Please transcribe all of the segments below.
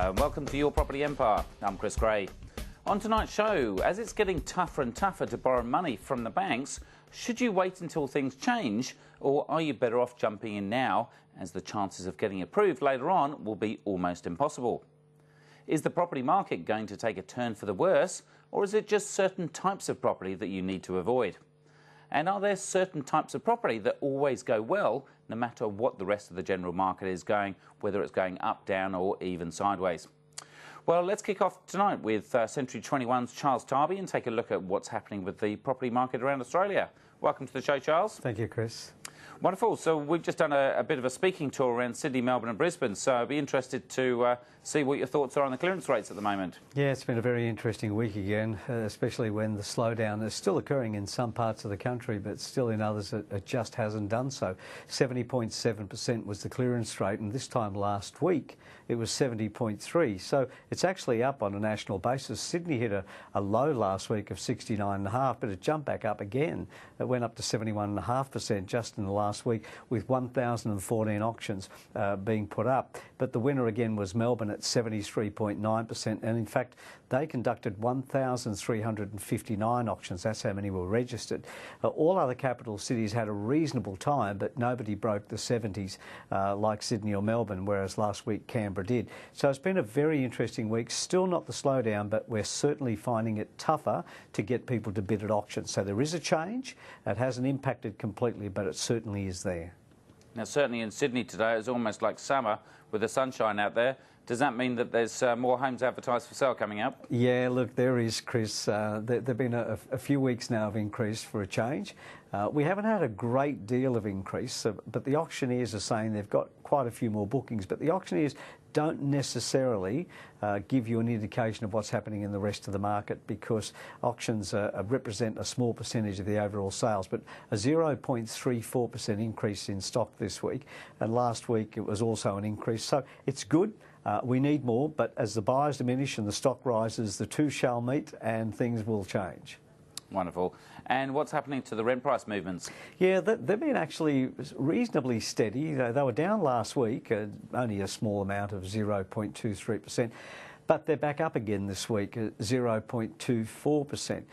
Hello and welcome to Your Property Empire. I'm Chris Gray. On tonight's show, as it's getting tougher and tougher to borrow money from the banks, should you wait until things change, or are you better off jumping in now, as the chances of getting approved later on will be almost impossible? Is the property market going to take a turn for the worse, or is it just certain types of property that you need to avoid? And are there certain types of property that always go well, no matter what the rest of the general market is going, whether it's going up, down, or even sideways? Well, let's kick off tonight with Century 21's Charles Tarbey and take a look at what's happening with the property market around Australia. Welcome to the show, Charles. Thank you, Chris. Wonderful. So we've just done a bit of a speaking tour around Sydney, Melbourne and Brisbane, so I'd be interested to see what your thoughts are on the clearance rates at the moment. Yeah, it's been a very interesting week again, especially when the slowdown is still occurring in some parts of the country, but still in others it just hasn't done so. 70.7% was the clearance rate, and this time last week it was 70.3%. So it's actually up on a national basis. Sydney hit a low last week of 69.5%, but it jumped back up again. It went up to 71.5% just in the last week, with 1,014 auctions being put up. But the winner again was Melbourne at 73.9%, and in fact they conducted 1,359 auctions. That's how many were registered. All other capital cities had a reasonable time, but nobody broke the 70s like Sydney or Melbourne, whereas last week Canberra did. So it's been a very interesting week. Still not the slowdown, but we're certainly finding it tougher to get people to bid at auctions. So there is a change. It hasn't impacted completely, but it certainly is there. Now, certainly in Sydney today, it's almost like summer with the sunshine out there. Does that mean that there's more homes advertised for sale coming up? Yeah, look, there is, Chris. There have been a few weeks now of increase for a change. We haven't had a great deal of increase, but the auctioneers are saying they've got quite a few more bookings. But the auctioneers don't necessarily give you an indication of what's happening in the rest of the market, because auctions represent a small percentage of the overall sales. But a 0.34% increase in stock this week, and last week it was also an increase. So it's good. We need more, but as the buyers diminish and the stock rises, the two shall meet and things will change. Wonderful. And what's happening to the rent price movements? Yeah, they've been actually reasonably steady. They were down last week, only a small amount of 0.23%. But they're back up again this week at 0.24%.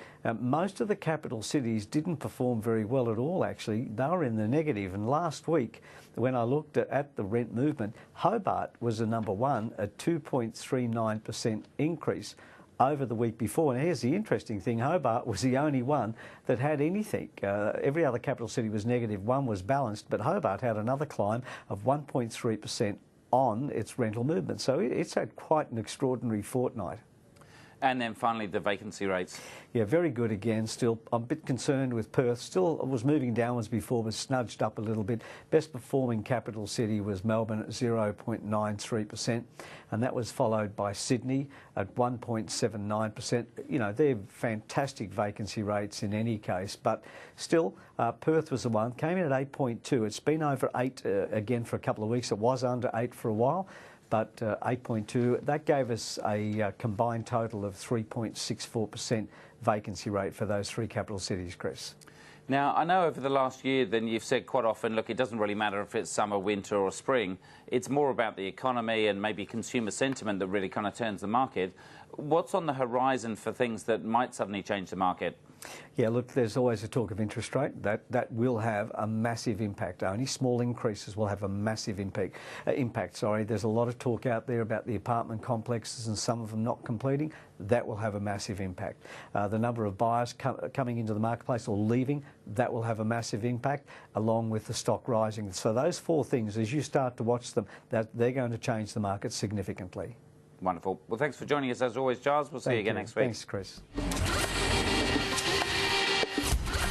Most of the capital cities didn't perform very well at all, actually. They were in the negative. And last week, when I looked at the rent movement, Hobart was the number one, a 2.39% increase over the week before. And here's the interesting thing, Hobart was the only one that had anything. Every other capital city was negative, one was balanced, but Hobart had another climb of 1.3% on its rental movement. So it's had quite an extraordinary fortnight. And then finally, the vacancy rates. Yeah, very good again. Still, I'm a bit concerned with Perth. Still was moving downwards before, but snudged up a little bit. Best performing capital city was Melbourne at 0.93%, and that was followed by Sydney at 1.79%. You know, they're fantastic vacancy rates in any case, but still, Perth was the one, came in at 8.2. It's been over 8 again for a couple of weeks. It was under 8 for a while. But 8.2, that gave us a combined total of 3.64% vacancy rate for those three capital cities, Chris. Now, I know over the last year, then you've said quite often, look, it doesn't really matter if it's summer, winter or spring. It's more about the economy and maybe consumer sentiment that really kind of turns the market. What's on the horizon for things that might suddenly change the market? Yeah, look, there's always a talk of interest rate. That will have a massive impact. Only small increases will have a massive impact. There's a lot of talk out there about the apartment complexes and some of them not completing. That will have a massive impact. The number of buyers coming into the marketplace or leaving, that will have a massive impact, along with the stock rising. So those four things, as you start to watch them, they're going to change the market significantly. Wonderful. Well, thanks for joining us as always, Charles. We'll see you again next week. Thanks, Chris.